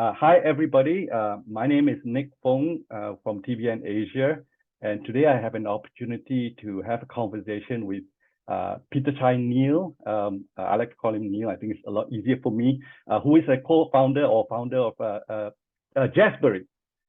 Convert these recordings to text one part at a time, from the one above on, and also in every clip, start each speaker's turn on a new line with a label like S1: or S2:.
S1: Hi, everybody. My name is Nick Fong from TBN Asia. And today I have an opportunity to have a conversation with Peetachai Neil. I like to call him Neil. I think it's a lot easier for me, who is a co-founder or founder of Jasberry.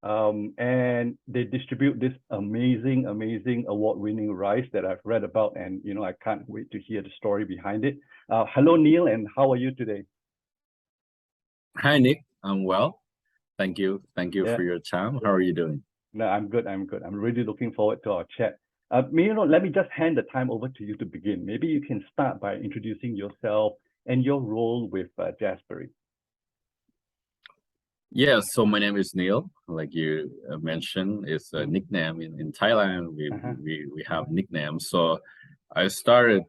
S1: And they distribute this amazing award-winning rice that I've read about. And, I can't wait to hear the story behind it. Hello, Neil, and how are you today?
S2: Hi, Nick. I'm well. Thank you.
S1: Yeah.
S2: For your time. How are you doing?
S1: No, I'm good. I'm really looking forward to our chat. Let me just hand the time over to you to begin. Maybe you can start by introducing yourself and your role with Jasberry.
S2: Yeah, so my name is Neil. Like you mentioned, it's a nickname in Thailand. We have nicknames. So I started,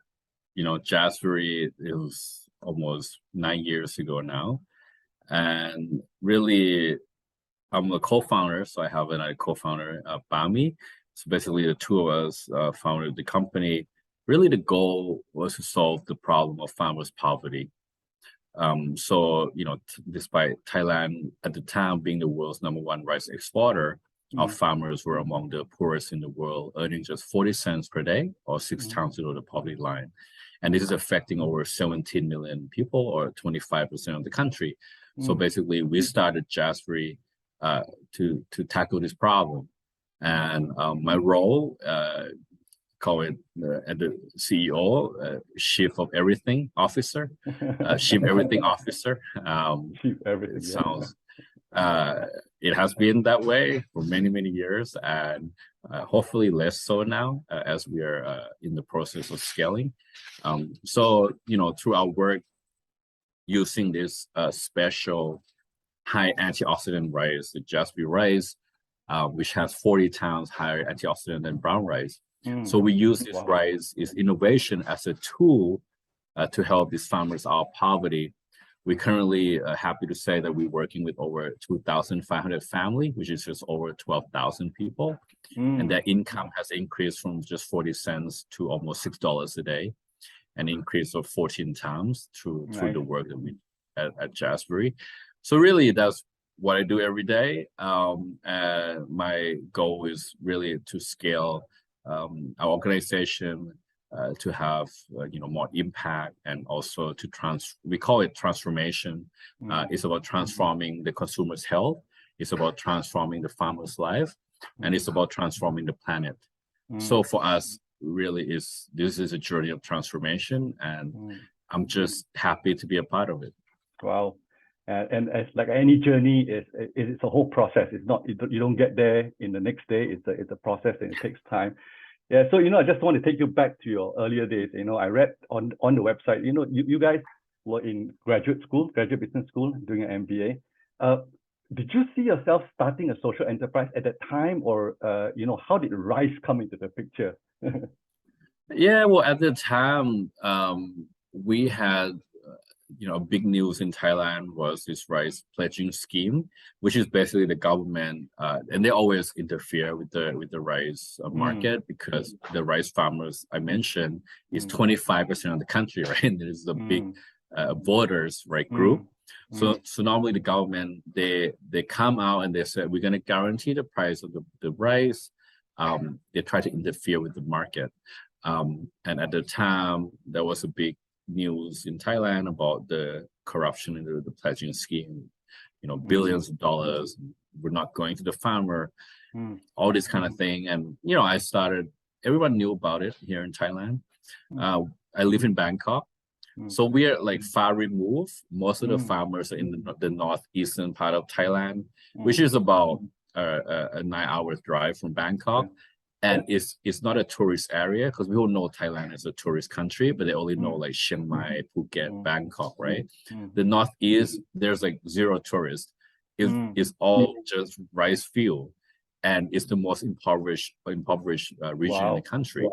S2: Jasberry, it was almost 9 years ago now. And really, I'm a co-founder, so I have another co-founder, Bami. So basically, the two of us founded the company. Really, the goal was to solve the problem of farmers' poverty. Despite Thailand at the time being the world's #1 rice exporter, our farmers were among the poorest in the world, earning just 40 cents per day or 6 times below the poverty line. And this is affecting over 17 million people, or 25% of the country. So basically, we started Jasberry to tackle this problem. And my role, call it at the CEO, Chief of Everything Officer, Chief Everything Officer.
S1: Chief Everything.
S2: It sounds. It has been that way for many years, and hopefully less so now as we are in the process of scaling. Through our work using this special high antioxidant rice, the Jasberry rice, which has 40 times higher antioxidant than brown rice. So we use this rice, this innovation, as a tool to help these farmers out of poverty. We're currently happy to say that we're working with over 2,500 families, which is just over 12,000 people. And their income has increased from just 40 cents to almost $6 a day, an increase of 14 times through the work that we at Jasberry. So really, that's what I do every day. My goal is really to scale our organization to have more impact, and also to we call it transformation. It's about transforming the consumer's health. It's about transforming the farmer's life, and it's about transforming the planet. So for us, really, this is a journey of transformation, and I'm just happy to be a part of it.
S1: Wow. And as like any journey, it's a whole process. It's not, you don't get there in the next day. It's a process, and it takes time. Yeah. So I just want to take you back to your earlier days. I read on the website. You guys were in graduate business school, doing an MBA. Did you see yourself starting a social enterprise at that time, or how did rice come into the picture?
S2: Yeah. Well, at the time, we had. Big news in Thailand was this rice pledging scheme, which is basically the government, and they always interfere with the rice market, because the rice farmers I mentioned is 25% of the country, right? And there's a big voters, right, group. So normally the government, they come out and they say, we're going to guarantee the price of the rice. They try to interfere with the market, and at the time there was a big news in Thailand about the corruption in the pledging scheme, billions of dollars were not going to the farmer, all this kind of thing. And everyone knew about it here in Thailand. I live in Bangkok, so we are like far removed. Most of the farmers are in the northeastern part of Thailand, which is about a 9-hour drive from Bangkok. And it's not a tourist area, because we all know Thailand is a tourist country, but they only know like Chiang Mai, Phuket, Bangkok, right? The northeast, there's like zero tourists. It's all just rice field, and it's the most impoverished region in the country.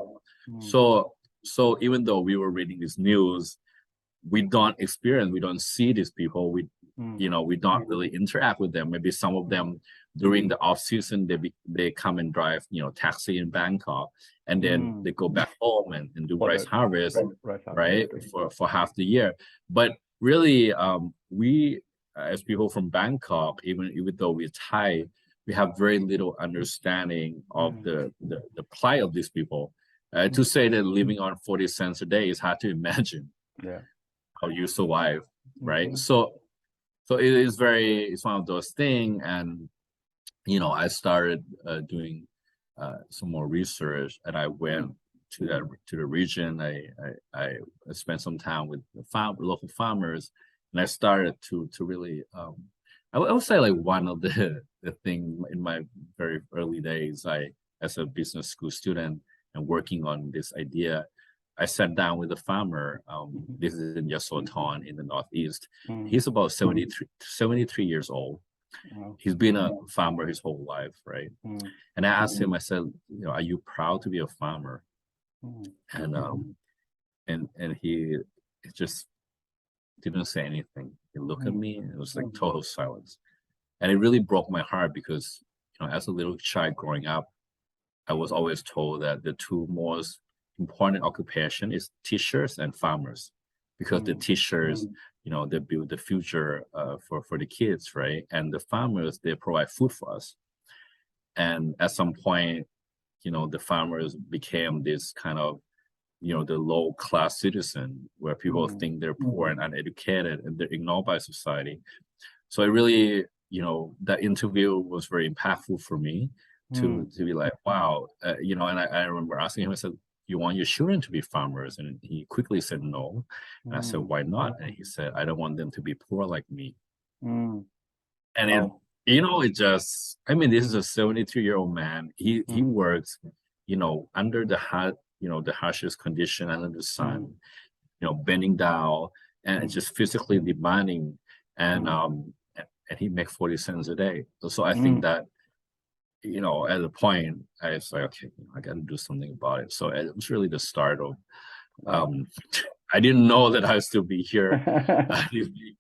S2: So even though we were reading this news, we don't see these people. We don't really interact with them. Maybe some of them during the off season, they come and drive, taxi in Bangkok, and then they go back home and do rice harvest, right, for half the year. But really, we as people from Bangkok, even though we're Thai, we have very little understanding of the plight of these people. To say that living on 40 cents a day is hard to imagine.
S1: Yeah.
S2: How you survive, right? So it's one of those things, and I started doing some more research, and I went to the region. I spent some time with the local farmers, and I started to really I would say like one of the thing in my very early days, as a business school student and working on this idea, I sat down with a farmer. This is in Yasothon in the Northeast. He's about 73 years old.
S1: Wow.
S2: He's been a farmer his whole life, right? And I asked him, I said, are you proud to be a farmer? And he just didn't say anything. He looked at me, and it was like total silence. And it really broke my heart because, as a little child growing up, I was always told that the two most important occupation is teachers and farmers, because the teachers, they build the future for the kids, right? And the farmers, they provide food for us. And at some point, the farmers became this kind of, the low class citizen where people think they're poor and uneducated and they're ignored by society. So it really, that interview was very impactful for me to be like, wow, and I remember asking him, I said, you want your children to be farmers? And he quickly said no. And I said, why not? And he said, I don't want them to be poor like me. And it just, this is a 73-year-old man. He works, under the the harshest condition under the sun, bending down and just physically demanding, and he makes 40 cents a day. So I think that, at a point I was like, okay, I got to do something about it. So it was really the start of, I didn't know that I'd still be here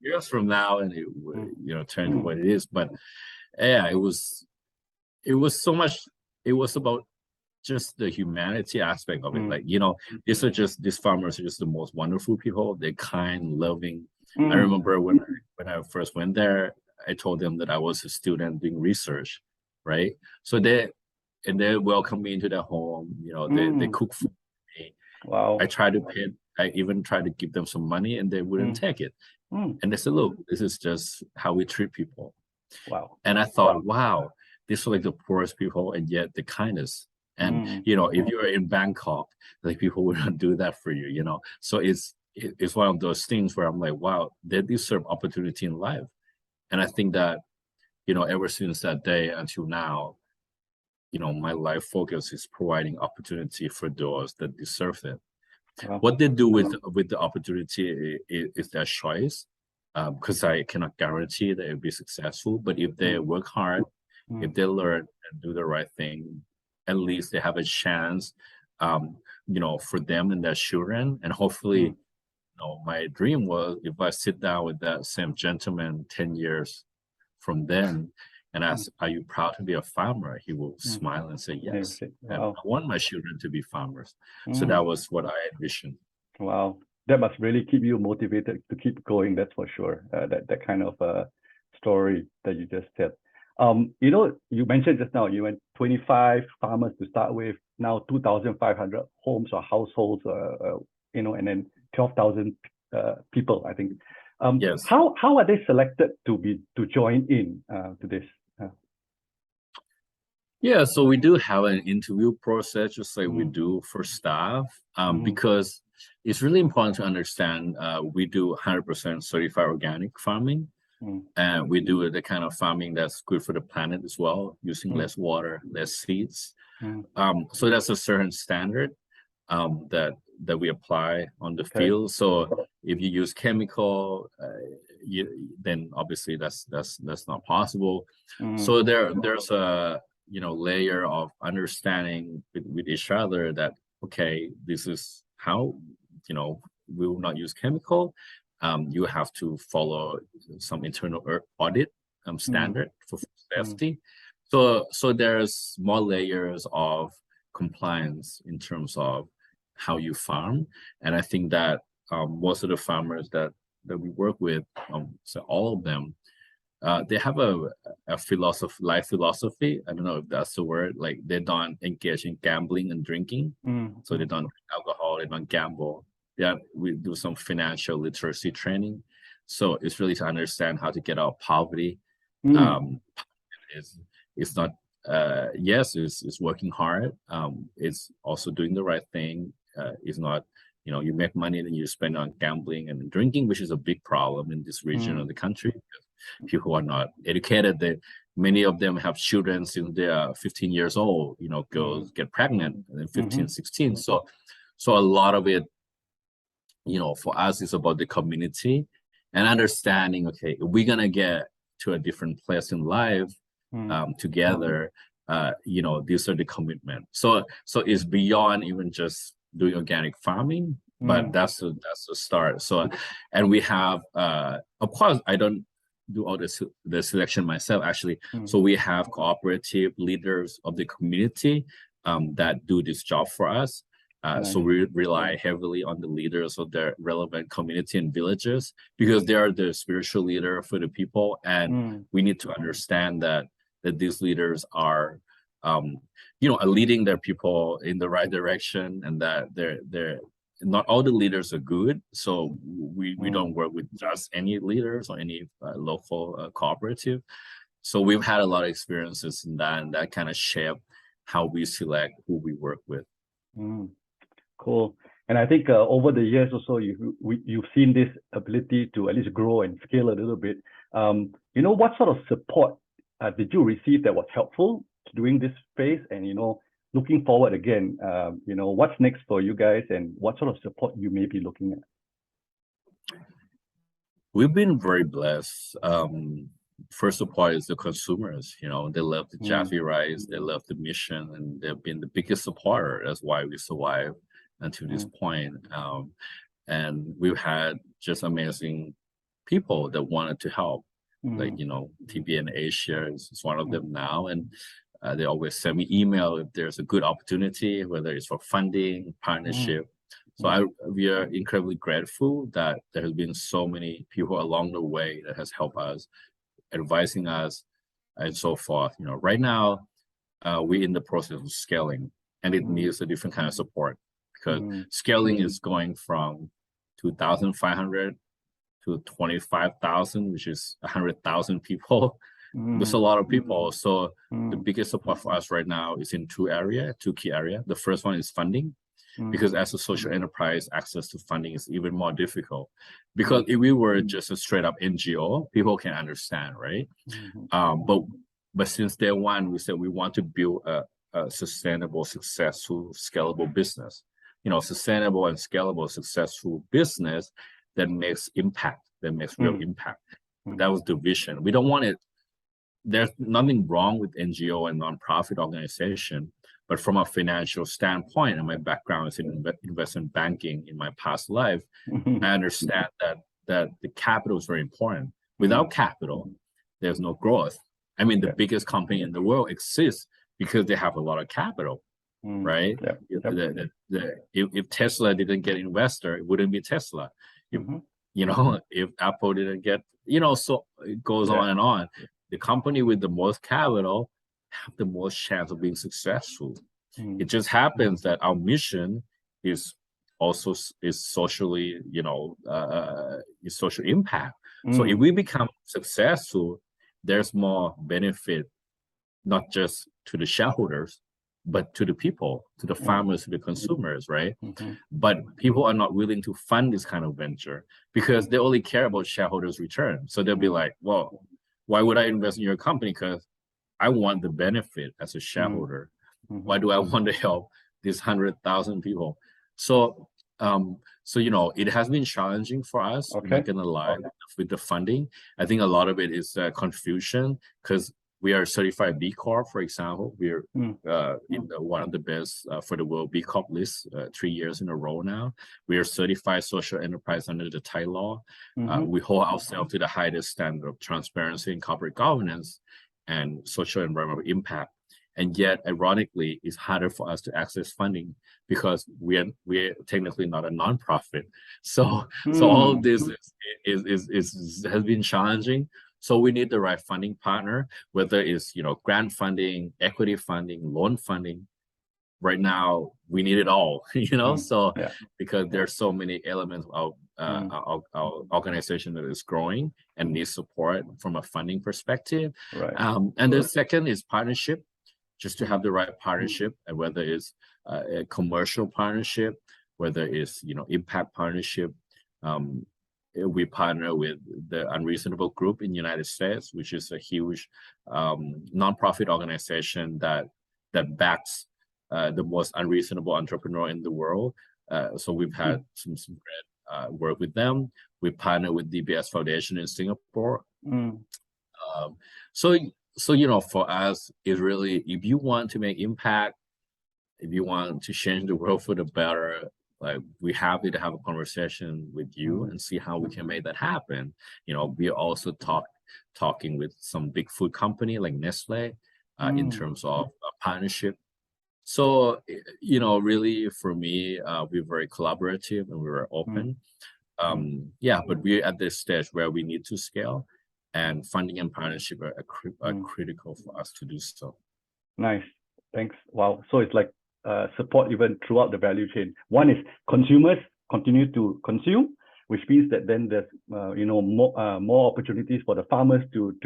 S2: years from now, and it would, turn to what it is. But yeah, it was so much. It was about just the humanity aspect of it. Like, these farmers are just the most wonderful people. They're kind, loving. I remember when I first went there, I told them that I was a student doing research, right? So they welcomed me into their home. They cook food for me.
S1: Wow.
S2: I even tried to give them some money, and they wouldn't take it. And they said, look, this is just how we treat people.
S1: Wow.
S2: And I thought, wow, these are like the poorest people, and yet the kindest. And if you're in Bangkok, like, people would not do that for you, So it's one of those things where I'm like, wow, they deserve opportunity in life. And I think that, ever since that day until now, my life focus is providing opportunity for those that deserve it. Wow. What they do with the opportunity is their choice, because I cannot guarantee that it'll be successful. But if they work hard, if they learn and do the right thing, at least they have a chance, for them and their children. And hopefully, my dream was, if I sit down with that same gentleman 10 years from then and ask, are you proud to be a farmer? He will smile and say yes. Wow. I want my children to be farmers. So that was what I envisioned.
S1: Wow. That must really keep you motivated to keep going, that's for sure. That kind of story that you just said. You mentioned just now, you went 25 farmers to start with, now 2,500 homes or households, and then 12,000 people, I think.
S2: Yes.
S1: How are they selected to join in to this?
S2: Yeah, so we do have an interview process, just like we do for staff, because it's really important to understand we do 100% certified organic farming. And we do the kind of farming that's good for the planet as well, using less water, less seeds. So that's a certain standard that we apply on the field. So if you use chemical, then obviously that's not possible. So there's a layer of understanding with each other that, okay, this is how, we will not use chemical. You have to follow some internal audit standard for safety. So there's more layers of compliance in terms of how you farm. And I think that most of the farmers that that we work with, so all of them, they have a life philosophy. I don't know if that's the word. Like they don't engage in gambling and drinking, so they don't drink alcohol, they don't gamble. Yeah, we do some financial literacy training, so it's really to understand how to get out of poverty. It's not yes, it's working hard. It's also doing the right thing. It's not, you make money and you spend on gambling and drinking, which is a big problem in this region of the country. People are not educated. Many of them have children since they are 15 years old. Girls get pregnant and then 15, 16. So a lot of it, for us, is about the community and understanding. Okay, we're gonna get to a different place in life together. These are the commitment. So it's beyond even just doing organic farming, but that's the start. So, and we have, of course, I don't do all the selection myself, actually. So we have cooperative leaders of the community that do this job for us. So we rely heavily on the leaders of their relevant community and villages, because they are the spiritual leader for the people, and we need to understand that these leaders are leading their people in the right direction, and that they're not all the leaders are good. So we don't work with just any leaders or any local cooperative. So we've had a lot of experiences in that, and that kind of shape how we select who we work with.
S1: Cool. And I think over the years also, you've seen this ability to at least grow and scale a little bit. What sort of support did you receive that was helpful during this phase? And looking forward again, what's next for you guys, and what sort of support you may be looking at?
S2: We've been very blessed. First of all is the consumers. They love the Jasberry rice, they love the mission, and they've been the biggest supporter. That's why we survive until this point. And we've had just amazing people that wanted to help. Like, TBN Asia is one of them now. And they always send me email if there's a good opportunity, whether it's for funding, partnership. So we are incredibly grateful that there has been so many people along the way that has helped us, advising us, and so forth. Right now, we're in the process of scaling, and it needs a different kind of support, because scaling is going from 2,500 to 25,000, which is 100,000 people. There's a lot of people. So the biggest support for us right now is in two key areas. The first one is funding, because as a social enterprise, access to funding is even more difficult. Because if we were just a straight up NGO, people can understand, right? But since day one, we said we want to build a sustainable, successful, scalable business. Sustainable and scalable, successful business that makes impact, that makes real impact. That was the vision. We don't want it. There's nothing wrong with NGO and nonprofit organization, but from a financial standpoint, and my background is in investment banking in my past life, I understand that the capital is very important. Without capital, there's no growth. I mean, the biggest company in the world exists because they have a lot of capital, right? If Tesla didn't get investor, it wouldn't be Tesla. If Apple didn't get, so it goes on and on. The company with the most capital have the most chance of being successful. It just happens that our mission is also socially, is social impact. So if we become successful, there's more benefit, not just to the shareholders, but to the people, to the farmers, to the consumers, right? But people are not willing to fund this kind of venture because they only care about shareholders' return. So they'll be like, well, why would I invest in your company? Because I want the benefit as a shareholder. Why do I want to help these 100,000 people? So, it has been challenging for us. I'm not gonna lie, with the funding. I think a lot of it is confusion, because we are certified B Corp, for example. We're one of the best for the World B Corp list 3 years in a row now. We are certified social enterprise under the Thai law. We hold ourselves to the highest standard of transparency in corporate governance and social environmental impact. and yet ironically it's harder for us to access funding because we're technically not a nonprofit. So all of this has been challenging. So we need the right funding partner, whether it's grant funding, equity funding, loan funding. Right now we need it all, so because there's so many elements of our organization that is growing and needs support from a funding perspective. And the second is partnership, just to have the right partnership, and whether it's a commercial partnership, whether it's impact partnership. We partner with the Unreasonable Group in the United States, which is a huge nonprofit organization that backs the most unreasonable entrepreneur in the world. So we've had some great work with them. We partner with DBS Foundation in Singapore. So for us, it's really, if you want to make impact, if you want to change the world for the better, like, we're happy to have a conversation with you and see how we can make that happen. We are also talking with some big food company like Nestle in terms of a partnership. So, really for me, we're very collaborative and we're open. But we're at this stage where we need to scale, and funding and partnership are critical for us to do so. Nice.
S1: Thanks. Wow. So it's like support even throughout the value chain. One is consumers continue to consume, which means that then there's more opportunities for the farmers to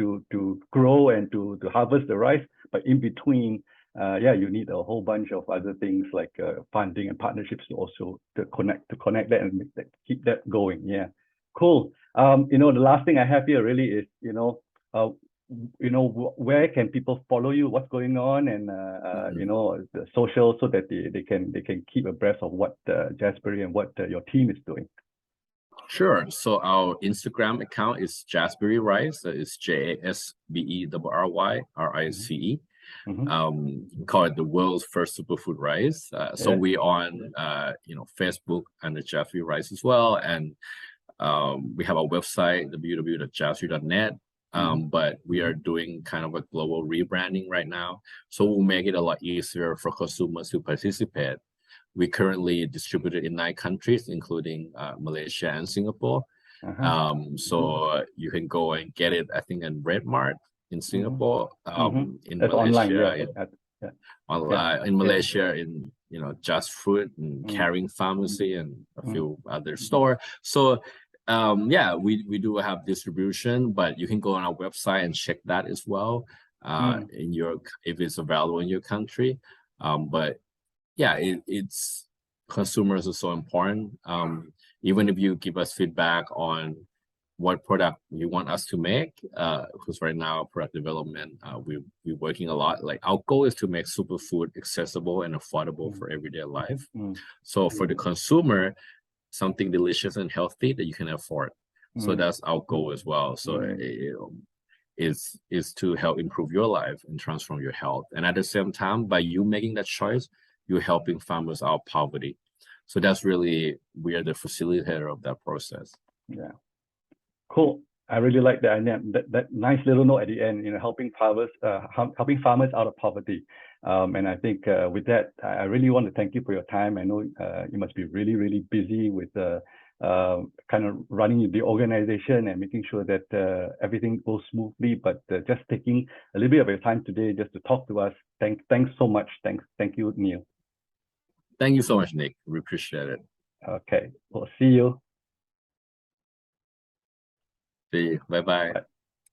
S1: grow and to harvest the rice. But in between, you need a whole bunch of other things like funding and partnerships also to connect that and keep that going. Yeah, cool. The last thing I have here really is where can people follow you, what's going on, and the social, so that they can keep abreast of what Jasberry and what your team is doing.
S2: Sure. So our Instagram account is Jasberry Rice. That is JASBERRY RICE. Call it the world's first superfood rice. So we on Facebook under Jasberry Rice as well, and we have a website, www.jasberry.net. But we are doing kind of a global rebranding right now, so we'll make it a lot easier for consumers to participate. We currently distributed in 9 countries, including Malaysia and Singapore. So you can go and get it, I think, in Red Mart in Singapore, in Malaysia, online, in Malaysia, in Just Fruit and Caring Pharmacy and a few other stores. So we do have distribution, but you can go on our website and check that as well, if it's available in your country. But it's consumers are so important. Even if you give us feedback on what product you want us to make, because right now product development, we're working a lot. Like, our goal is to make superfood accessible and affordable for everyday life. So for the consumer, something delicious and healthy that you can afford. So that's our goal as well. So is to help improve your life and transform your health. And at the same time, by you making that choice, you're helping farmers out of poverty. So that's really, we are the facilitator of that process.
S1: Yeah. Cool. I really like that. That nice little note at the end, helping farmers out of poverty. And I think with that, I really want to thank you for your time. I know you must be really, really busy with kind of running the organization and making sure that everything goes smoothly. But just taking a little bit of your time today just to talk to us. Thanks so much. Thank you, Neil.
S2: Thank you so much, Nick. We appreciate it.
S1: Okay. We'll see you.
S2: See you. Bye-bye.